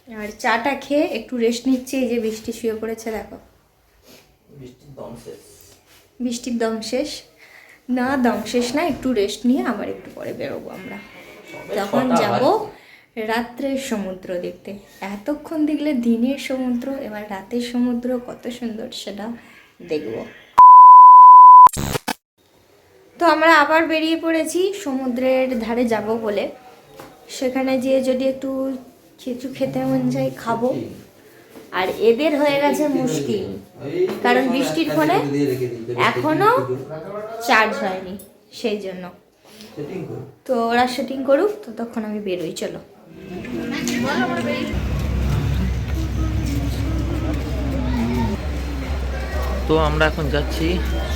আর চাটা খেয়ে একটু রেস্ট নিচ্ছি। এই যে বৃষ্টি শুয়ে পড়েছে, দেখো বৃষ্টির দম শেষ না, দম শেষ না, একটু রেস্ট নিয়ে আবার একটু পরে বেরোবো আমরা। তখন যাব রাত্রের সমুদ্র দেখতে। এতক্ষণ দেখলে দিনের সমুদ্র, এবার রাতের সমুদ্র কত সুন্দর সেটা দেখব। তো আমরা আবার বেরিয়ে পড়েছি সমুদ্রের ধারে যাব বলে। সেখানে যেয়ে যদি একটু কিছু খেতে মন যায় খাবো। আর এদের হয়ে গেছে মুশকিল, কারণ বৃষ্টির ফলে এখনো চার্জ হয়নি, সেই জন্য। তো ওরা শুটিং করুক, তো তখন আমি বেরোই। চলো। তো আমরা এখন যাচ্ছি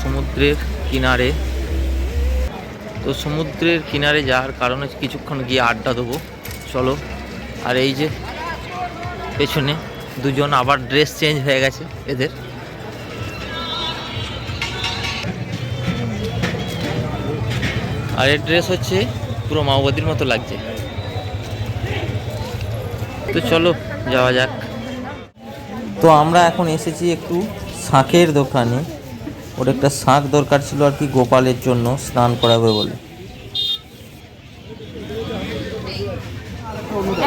সমুদ্রের কিনারে। তো সমুদ্রের কিনারে যাওয়ার কারণে কিছুক্ষণ গিয়ে আড্ডা দেবো, চলো। আর এই যে পেছনে দুজন আবার ড্রেস চেঞ্জ হয়ে গেছে এদের। আর এর ড্রেস হচ্ছে পুরো মাওবাদীর মতো লাগছে। তো চলো যাওয়া যাক। তো আমরা এখন এসেছি একটু শাঁখের দোকানে। ওর একটা শাঁখ দরকার ছিল আর কি, গোপালের জন্য স্নান করাবে বলে।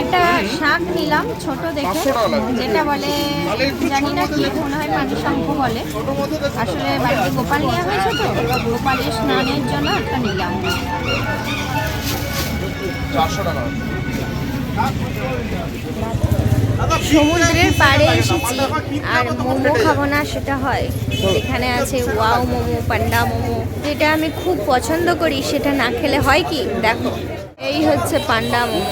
একটা শাঁখ নিলাম ছোট দেখে, যেটা বলে জানি না কি, মনে হয় পানি শঙ্খ বলে। আসলে বাড়িতে গোপাল নেওয়া হয়েছে, তো গোপালের স্নানের জন্য একটা নিলাম। 400 টাকা। সমুদ্রের পাড়ে এসেছি, আর মোমো খাবো না সেটা হয়। এখানে আছে ওয়াও মোমো, পান্ডা মোমো, যেটা আমি খুব পছন্দ করি। সেটা না খেলে হয় কি, দেখো এই হচ্ছে পান্ডা মোমো।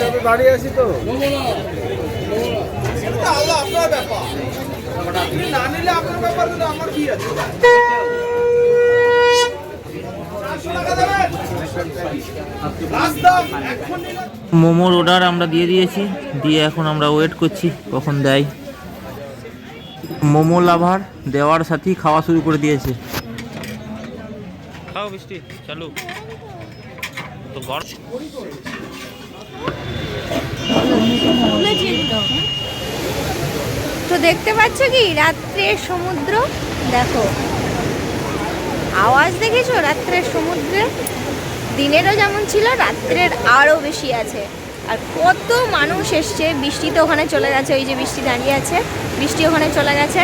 মোমোর অর্ডার আমরা দিয়ে দিয়েছি, দিয়ে এখন আমরা ওয়েট করছি কখন দেয়। মোমো লাভার দেওয়ার সাথেই খাওয়া শুরু করে দিয়েছে। খাও বৃষ্টি চালু তো গরম। তো দেখতে পাচ্ছ কি রাত্রের সমুদ্র, দেখো আওয়াজ দেখেছো রাত্রের সমুদ্রে? দিনেরও যেমন ছিল, রাত্রের আরও বেশি আছে। আর কত মানুষ এসছে। বৃষ্টি তো ওখানে চলে গেছে, ওই যে বৃষ্টি দাঁড়িয়ে আছে, বৃষ্টি ওখানে চলে গেছে।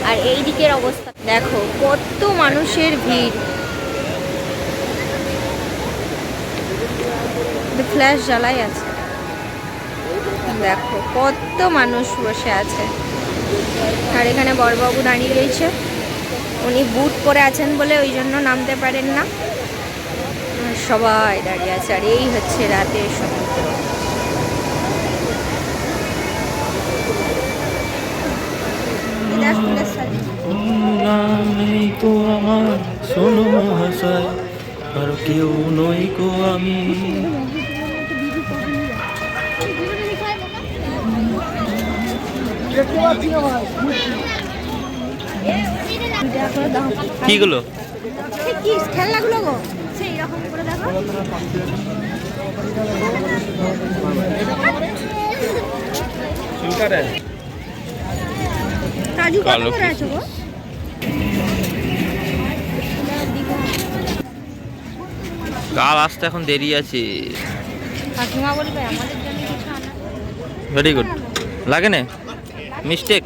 আর এই দিকের অবস্থা দেখো, কত মানুষের ভিড়। ফ্ল্যাশ জ্বালাই আছে, দেখো কত মানুষ বসে আছে। আর এখানে বড়বাবু দাঁড়িয়ে রয়েছে, উনি বুট পরে আছেন বলে ওই জন্য নামতে পারেন না। সবাই দাঁড়িয়ে আছে। আর এই হচ্ছে রাতের সমুদ্র। আর কেউ নই গো আমি। কিগুলো কি খেলনাগুলো গো, সেই রকম করে দেখো। কাজু কত করে আছে গো? কাল আসতে এখন দেরি আছে। কাকিমা বলবে আমাদের জন্য কিছু আনা। ভেরি গুড, লাগে না মিস্টেক।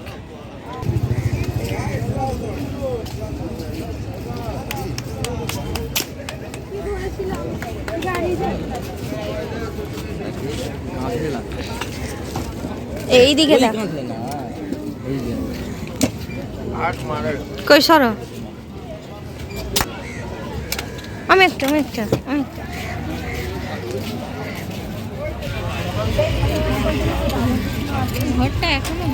এই দিকে দেখো, কই সরো। আমি একটা ঘরটা এখনো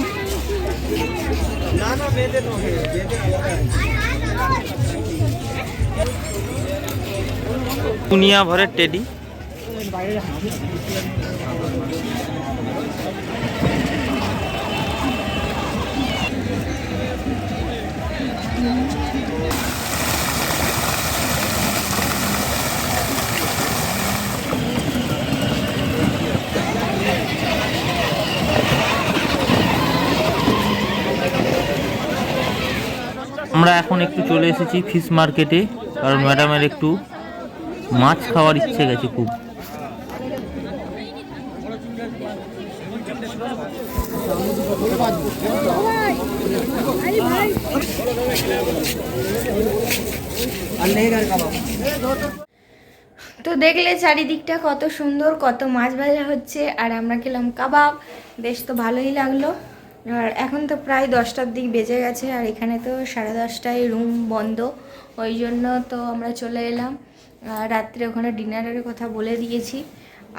দুনিয়া ভরের টেডি। আমরা এখন একটু চলে এসেছি ফিশ মার্কেটে, কারণ ম্যাডামের একটু মাছ খাওয়ার ইচ্ছে গেছে খুব। তো দেখলে চারিদিকটা কত সুন্দর, কত মাছ ভাজা হচ্ছে, আর আমরা খেলাম কাবাব। বেশ তো ভালোই লাগলো। আর এখন তো প্রায় 10টার দিক বেজে গেছে, আর এখানে তো 10:30টায় রুম বন্ধ, ওই জন্য তো আমরা চলে এলাম। আর রাত্রে ওখানে ডিনারের কথা বলে দিয়েছি,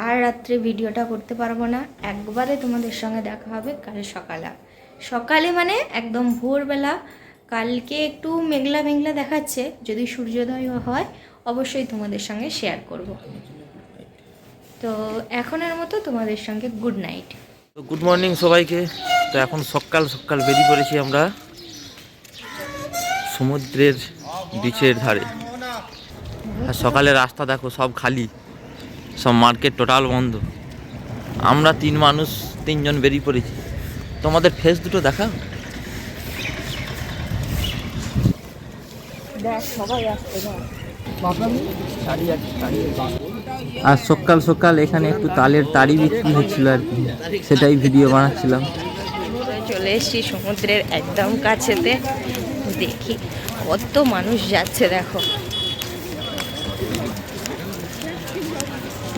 আর রাত্রে ভিডিওটা করতে পারবো না। একবারে তোমাদের সঙ্গে দেখা হবে কাল সকালে মানে একদম ভোরবেলা। কালকে একটু মেঘলা মেঘলা দেখাচ্ছে, যদি সূর্যোদয় হয় অবশ্যই তোমাদের সঙ্গে শেয়ার করব। তো এখনের মতো তোমাদের সঙ্গে গুড নাইট। তো গুড মর্নিং সবাইকে। তো এখন সকাল সকাল বেরিয়ে পড়েছি আমরা সমুদ্রের বিচের ধারে। আর সকালে রাস্তা দেখো সব খালি, সব মার্কেট টোটাল বন্ধ। আমরা তিনজন বেরিয়ে পড়েছি। তোমাদের ফেস দুটো দেখা। আর সকাল সকাল এখানে একটু তালের তাড়ি বিক্রি হচ্ছিল আর কি, সেটাই ভিডিও বানাচ্ছিলাম। চলে এসেছি সমুদ্রের একদম কাছেতে, দেখি কত মানুষ যাচ্ছে। দেখো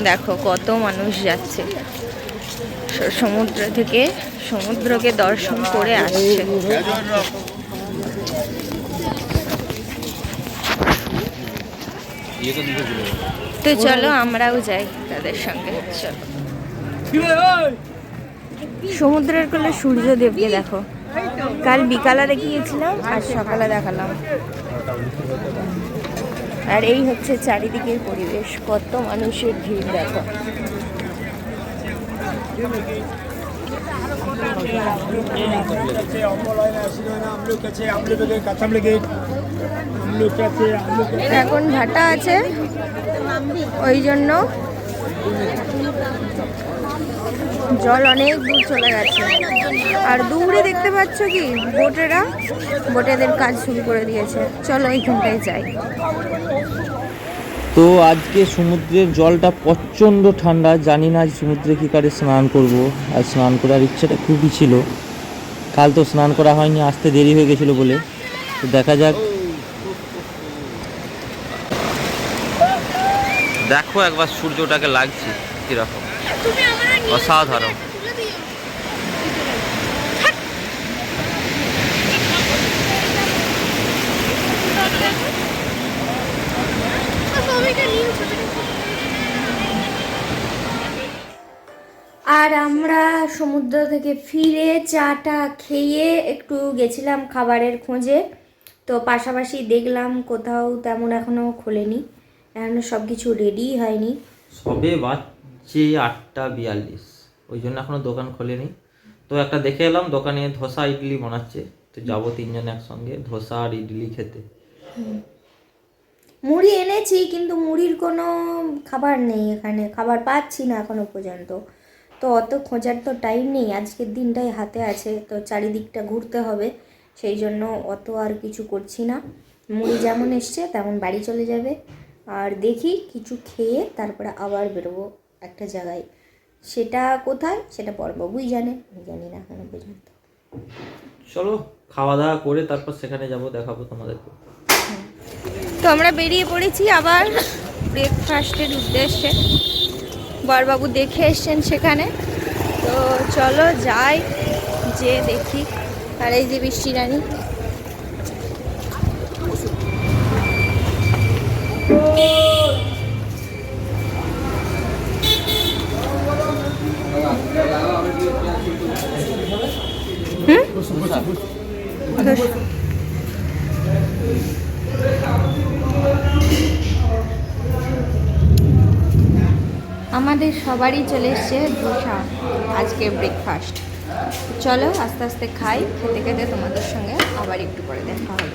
দেখো কত মানুষ যাচ্ছে, সমুদ্র থেকে সমুদ্রকে দর্শন করে আসছে। তো চলো আমরাও যাই তাদের সঙ্গে। চলো, সমুদ্রের কোলে সূর্যদেবকে দেখো। কাল বিকালে দেখিয়েছিলাম, আর সকালে দেখালাম। আর এই হচ্ছে চারিদিকের পরিবেশ, কত মানুষের ভিড় দেখো। এখন ভাটা আছে, ওই জন্য জল অনেক দূর চলে গেছে। আর দূরে দেখতে পাচ্ছ কি বোটেদের কাজ শুরু করে দিয়েছে। চলো এইখানটায় যাই। তো আজকে সমুদ্রের জলটা প্রচণ্ড ঠান্ডা, জানি না আজ সমুদ্রে কী করে স্নান করব। আর স্নান করার ইচ্ছেটা খুবই ছিল, কাল তো স্নান করা হয়নি, আসতে দেরি হয়ে গেছিলো বলে। তো দেখা যাক। দেখো একবার সূর্যটাকে লাগছে কীরকম অসাধারণ। আর আমরা সমুদ্র থেকে ফিরে চাটা খেয়ে একটু গেছিলাম খাবারের খোঁজে। তো পাশাপাশি দেখলাম কোথাও তেমন এখনও খোলেনি, এখনও সব কিছু রেডিই হয়নি। সবে বাজছে 8:42, ওই জন্য এখনও দোকান খোলেনি। তো একটা দেখে এলাম, দোকানে ধোসা ইডলি বানাচ্ছে। তো যাবো তিনজন একসঙ্গে ধোসা আর ইডলি খেতে। মুড়ি এনেছি, কিন্তু মুড়ির কোনো খাবার নেই এখানে, খাবার পাচ্ছি না এখনো পর্যন্ত। তো অত খোঁজার তো টাইম নেই, আজকের দিনটাই হাতে আছে, তো চারিদিকটা ঘুরতে হবে, সেই জন্য অত আর কিছু করছি না। মুড়ি যেমন এসছে তেমন বাড়ি চলে যাবে, আর দেখি কিছু খেয়ে তারপরে আবার বেরোবো একটা জায়গায়। সেটা কোথায় সেটা বড়বাবুই জানে, আমি জানি না এখনো পর্যন্ত। চলো খাওয়া দাওয়া করে তারপর সেখানে যাব, দেখাবো তোমাদেরকে। তো আমরা বেরিয়ে পড়েছি আবার ব্রেকফাস্টের উদ্দেশ্যে। বড়বাবু দেখে এসছেন সেখানে, তো চলো যাই, যে দেখি। আর এই যে বৃষ্টি রানী, আমাদের সবারই চলে এসছে ধোসা, আজকে ব্রেকফাস্ট। চলো আস্তে আস্তে খাই, খেতে খেতে তোমাদের সঙ্গে আবার একটু পরে দেখা হবে।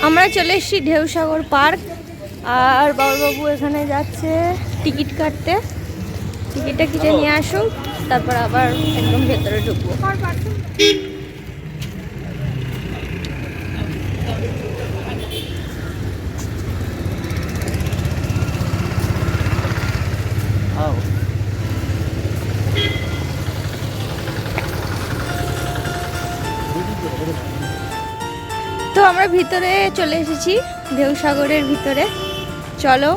আমরা চলে এসেছি ঢেউসাগর পার্ক, আর বাবুবাবু এখানে যাচ্ছে টিকিট কাটতে। টিকিটটা কেটে নিয়ে আসুক, তারপর আবার একদম ভেতরে ঢুকবো। তো আমরা ভিতরে চলে এসেছি, ঢেউসাগরের ভিতরে। চলো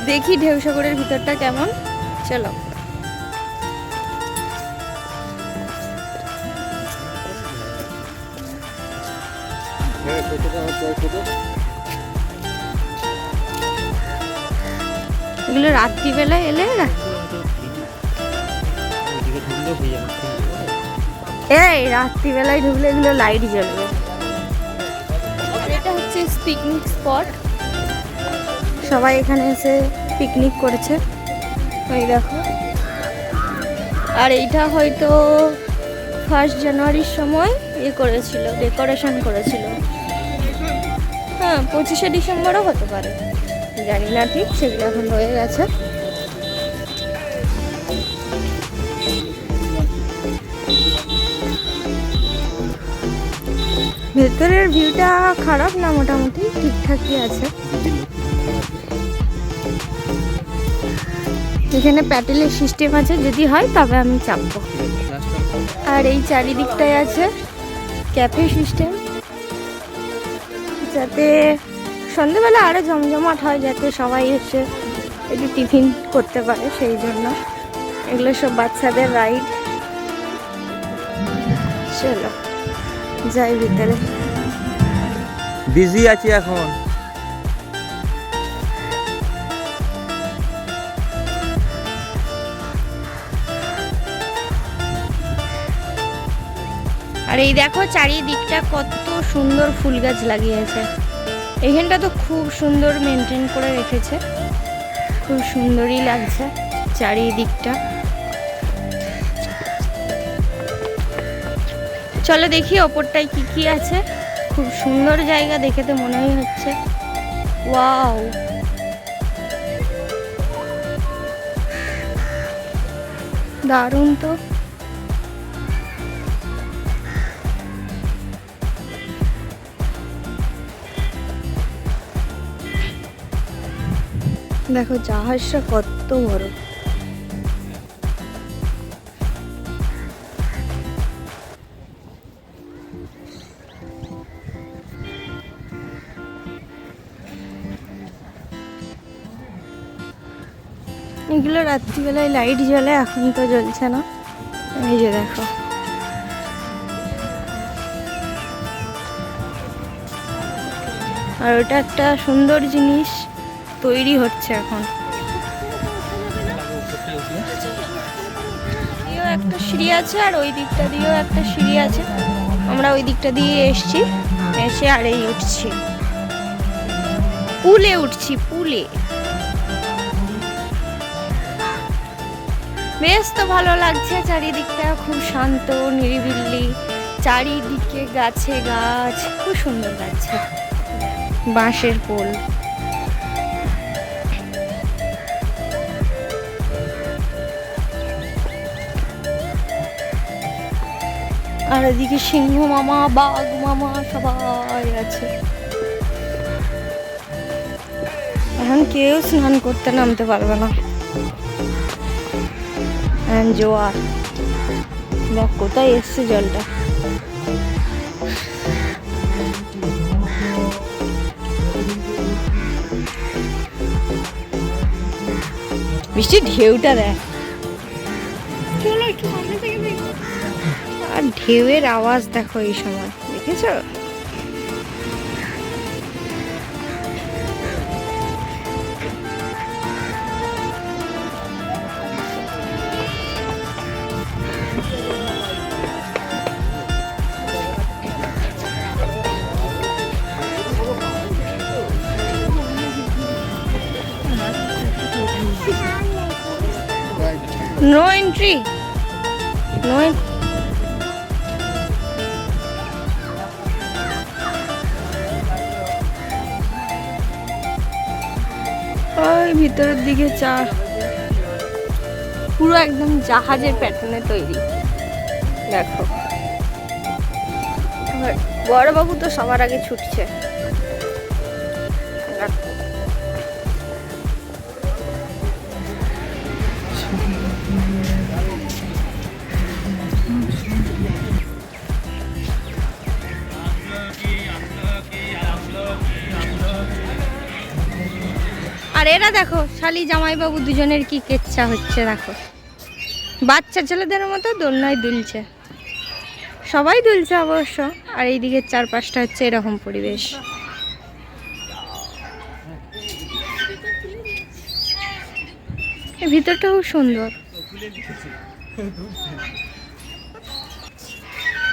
দেখি ঢেউসাগরের ভিতরটা কেমন। চলো। এগুলো রাত্রিবেলায় এলে না, এই রাত্রিবেলায় ঢুকলে এগুলো লাইট জ্বলবে। এটা হচ্ছে পিকনিক স্পট, সবাই এখানে এসে পিকনিক করেছে, ওই দেখো। আর এইটা হয়তো 1 জানুয়ারির সময় করেছিল, ডেকোরেশন করেছিল। হ্যাঁ, 25শে ডিসেম্বরও হতে পারে, জানি না ঠিক, সেগুলো এখন রয়ে গেছে। ভেতরের ভিউটা খারাপ না, মোটামুটি ঠিকঠাকই আছে। এখানে প্যাটেলের সিস্টেম আছে, যদি হয় তবে আমি চাপবো। আর এই চারিদিকটায় আছে ক্যাফে সিস্টেম, যাতে সন্ধ্যেবেলা আরো জমজমাট হয়, যাতে সবাই এসে একটু টিফিন করতে পারে, সেই জন্য। এগুলো সব বাচ্চাদের রাইড। চলো যাই ভিতরে। বিজি আছি এখন। আর এই দেখো চারিদিকটা কত সুন্দর ফুল গাছ লাগিয়েছে। এখানটা তো খুব সুন্দর মেনটেন করে রেখেছে, খুব সুন্দরই লাগছে চারিদিকটা। চলো দেখি ওপরটায় কি কি আছে। খুব সুন্দর জায়গা, দেখে তো মনেই হচ্ছে ওয়াও। দারুণ তো। দেখো জাহাজটা কত বড়। এগুলো রাত্রিবেলায় লাইট জ্বলে, এখন তো জ্বলছে না। এই যে দেখো, আর ওটা একটা সুন্দর জিনিস তৈরি হচ্ছে এখন। একটা সিঁড়ি আছে, আর ওই দিকটা দিয়েও একটা সিঁড়ি আছে। আমরা ওই দিকটা দিয়ে এসছি, এসে আর এই উঠছি, পুলে উঠছি, পুলে। বেশ তো ভালো লাগছে, চারিদিকটা খুব শান্ত নিরিবিলি, চারিদিকে গাছে গাছ, খুব সুন্দর লাগছে। বাঁশের পোল। আর এদিকে সিংহ মামা, বাঘ মামা সবাই আছে। এখন কেউ স্নান করতে নামতে পারবে না, জোয়ার। দেখ কোথায় এসছে জলটা। বৃষ্টির ঢেউটা দেখ, আর ঢেউয়ের আওয়াজ দেখো এই সময়, দেখেছো? No entry. No entry. ওই ভিতরের দিকে পুরো একদম জাহাজের প্যাটার্নে তৈরি। দেখো বড়বাবু তো সবার আগে ছুটছে। আর এরা দেখো শালি জামাইবাবু দুজনের কি কেচ্ছা হচ্ছে, দেখো বাচ্চা ছেলেদের মতো দোলনায় দুলছে, সবাই দুলছে অবশ্য। আর এইদিকে চারপাশটা হচ্ছে এরকম পরিবেশ। এই ভিতরটা খুব সুন্দর।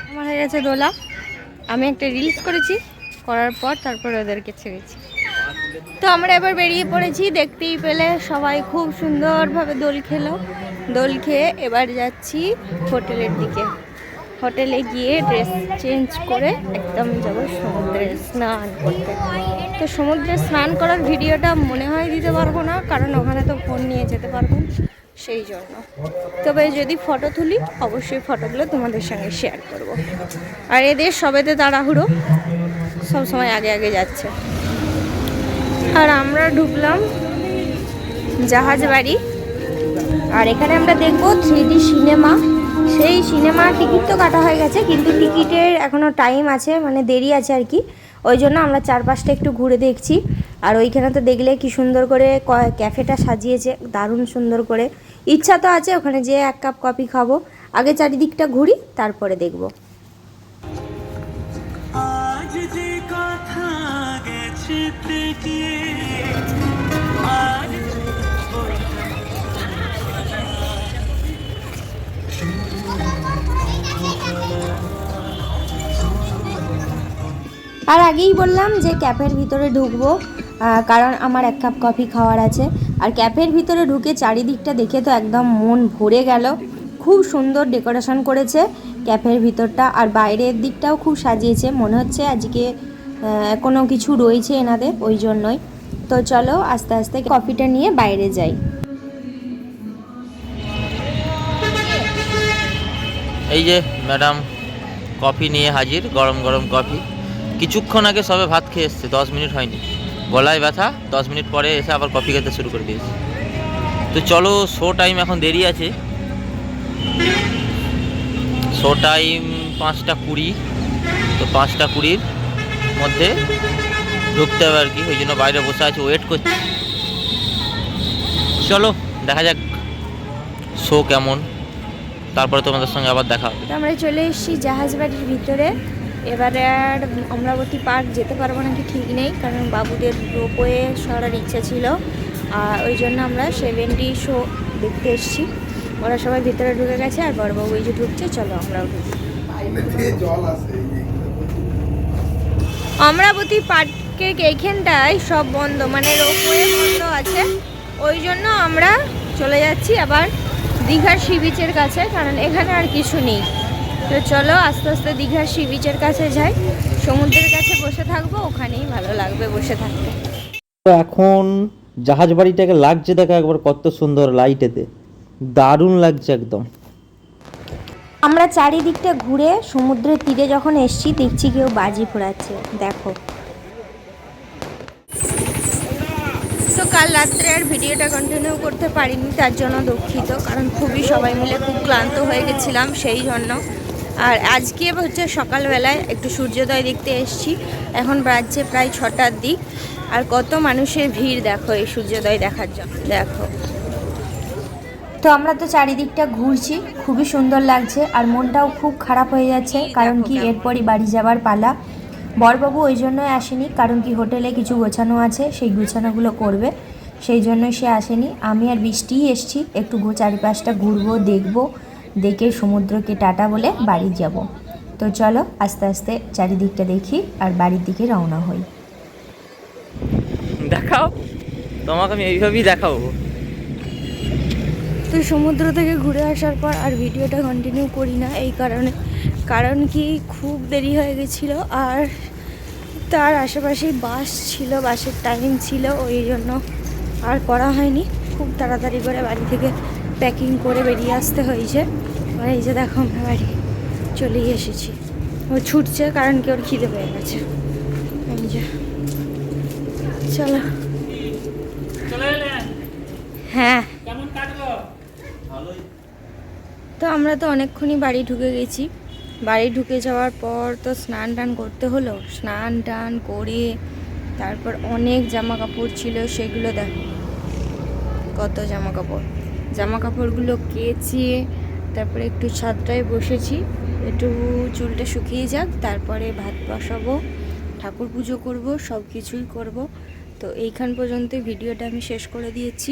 আমার হয়ে গেছে দোলা, আমি একটা রিলস করেছি, করার পর তারপর ওদেরকে ছেড়েছি। তো আমরা এবার বেরিয়ে পড়েছি, দেখতেই পেলে সবাই খুব সুন্দরভাবে দোল খেলো। দোল খেয়ে এবার যাচ্ছি হোটেলের দিকে। হোটেলে গিয়ে ড্রেস চেঞ্জ করে একদম যাব সমুদ্রে স্নান করতে। তো সমুদ্রে স্নান করার ভিডিওটা মনে হয় দিতে পারবো না, কারণ ওখানে তো ফোন নিয়ে যেতে পারবো সেই জন্য। তবে যদি ফটো তুলি অবশ্যই ফটোগুলো তোমাদের সঙ্গে শেয়ার করব। আর এদের সবেতে তাড়াহুড়ো, সবসময় আগে আগে যাচ্ছে। আর আমরা ঢুকলাম জাহাজ বাড়ি। আর এখানে আমরা দেখবো 3D সিনেমা। সেই সিনেমার টিকিট তো কাটা হয়ে গেছে, কিন্তু টিকিটের এখনও টাইম আছে, মানে দেরি আছে আর কি। ওই জন্য আমরা চারপাশটা একটু ঘুরে দেখছি। আর ওইখানে তো দেখলে কি সুন্দর করে ক্যাফেটা সাজিয়েছে, দারুণ সুন্দর করে। ইচ্ছা তো আছে ওখানে যেয়ে 1 কাপ কফি খাবো। আগে চারিদিকটা ঘুরি, তারপরে দেখবো। আজ যে কথা গেছে আর আগেই বললাম যে ক্যাফের ভিতরে ঢুকবো, কারণ আমার 1 কাপ কফি খাওয়ার আছে। আর ক্যাফের ভিতরে ঢুকে চারিদিকটা দেখে তো একদম মন ভরে গেল। খুব সুন্দর ডেকোরেশন করেছে ক্যাফের ভিতরটা, আর বাইরের দিকটাও খুব সাজিয়েছে। মনে হচ্ছে আজকে কোনো কিছু রয়েছে এনাদের, ওই জন্যই। তো চলো আস্তে আস্তে কফিটা নিয়ে বাইরে যাই। এই যে ম্যাডাম কফি নিয়ে হাজির, গরম গরম কফি। কিছুক্ষণ আগে সবে ভাত খেয়ে এসছে, 10 মিনিট হয়নি। গলায় ব্যথা, 10 মিনিট পরে এসে আবার কফি খেতে শুরু করে দিয়েছে। তো চলো, শো টাইম এখন দেরি আছে। শো টাইম 5টা 20। তো 5টা 20-র মধ্যে ঢুকতে হবে আর কি, ওই জন্য বাইরে বসে আছে, ওয়েট করছি। চলো দেখা যাক শো কেমন, তারপরে তোমাদের সঙ্গে আবার দেখা হবে। আমরা চলে এসেছি জাহাজ বাড়ির ভিতরে। এবারে আর অমরাবতী পার্ক যেতে পারবো নাকি ঠিক নেই, কারণ বাবুদের রোপওয়ে সরার ইচ্ছা ছিল। আর ওই জন্য আমরা 70 শো দেখতে এসেছি। ওরা সবাই ভিতরে ঢুকে গেছে, আর বড়বাবু এই যে ঢুকছে, চলো আমরাও ঢুকি। অমরাবতী পার্কের এইখানটায় সব বন্ধ, মানে রোপওয়ে বন্ধ আছে। ওই জন্য আমরা চলে যাচ্ছি আবার দীঘার সি বিচের কাছে, কারণ এখানে আর কিছু নেই। তো চলো আস্তে আস্তে দীঘার সি বিচের কাছে যাই। সমুদ্রের কাছে বসে থাকবো, ওখানেই ভালো লাগবে বসে থাকতে। তো এখন জাহাজ বাড়িটাকে লাগছে দেখো একবার, কত সুন্দর লাইটেতে, দারুণ লাগছে একদম। আমরা চারিদিকটা ঘুরে সমুদ্রের তীরে যখন এসছি, দেখছি কেউ বাজি ফোড়াচ্ছে, দেখো। তো কাল রাত্রে আর ভিডিওটা কন্টিনিউ করতে পারিনি, তার জন্য দুঃখিত, কারণ খুবই সবাই মিলে খুব ক্লান্ত হয়ে গেছিলাম সেই জন্য। আর আজকে হচ্ছে সকালবেলায় একটু সূর্যোদয় দেখতে এসেছি। এখন বাজছে প্রায় 6টার দিক, আর কত মানুষের ভিড় দেখো এই সূর্যোদয় দেখার জন্য, দেখো। তো আমরা তো চারিদিকটা ঘুরছি, খুবই সুন্দর লাগছে। আর মনটাও খুব খারাপ হয়ে যাচ্ছে, কারণ কি এরপরই বাড়ি যাবার পালা। বড়বাবু ওই জন্যই আসেনি, কারণ কি হোটেলে কিছু গোছানো আছে, সেই গোছানোগুলো করবে, সেই জন্যই সে আসেনি। আমি আর বৃষ্টিই এসছি, একটু চারিপাশটা ঘুরবো, দেখবো, দেখে সমুদ্রকে টাটা বলে বাড়ি যাব। তো চলো আস্তে আস্তে চারিদিকটা দেখি আর বাড়ির দিকে রওনা হই। দেখাও, তোমাকে আমি এইভাবেই দেখাবো। তো সমুদ্র থেকে ঘুরে আসার পর আর ভিডিওটা কন্টিনিউ করি না এই কারণে, কারণ কি খুব দেরি হয়ে গেছিলো। আর তার আশেপাশেই বাস ছিল, বাসের টাইম ছিল, ওই জন্য আর করা হয়নি, খুব তাড়াতাড়ি করে বাড়ি থেকে প্যাকিং করে বেরিয়ে আসতে হয়েছে। আর এই যে দেখো আমরা বাড়ি চলেই এসেছি। ও ছুটছে কারণ কি ওর খিদে পেয়ে গেছে। এই যে চলো। হ্যাঁ তো আমরা তো অনেকক্ষণই বাড়ি ঢুকে গেছি। বাড়ি ঢুকে যাওয়ার পর তো স্নান টান করতে হলো। স্নান টান করে তারপর অনেক জামা কাপড় ছিল, সেগুলো দেখো কত জামা কাপড়। জামা কাপড়গুলো কেচে তারপরে একটু ছাদটায় বসেছি, একটু চুলটা শুকিয়ে যাক, তারপরে ভাত বসাবো, ঠাকুর পুজো করব, সব কিছুই করব। তো এইখান পর্যন্ত ভিডিওটা আমি শেষ করে দিয়েছি,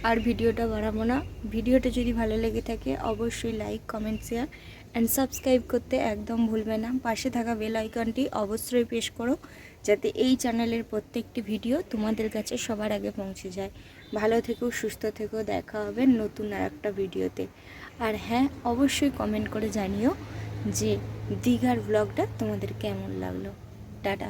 আর ভিডিওটা বাড়াবো না। ভিডিওটা যদি ভালো লেগে থাকে অবশ্যই like, comment, share and subscribe করতে একদম ভুলবে না। পাশে থাকা বেল আইকনটি অবশ্যই প্রেস করো, যাতে এই চ্যানেলের প্রত্যেকটি ভিডিও তোমাদের কাছে সবার আগে পৌঁছে যায়। ভালো থেকো, সুস্থ থেকো, দেখা হবে নতুন আর একটা ভিডিওতে। আর হ্যাঁ, অবশ্যই কমেন্ট করে জানিও যে দীঘার ব্লগটা তোমাদের কেমন লাগলো। টাটা।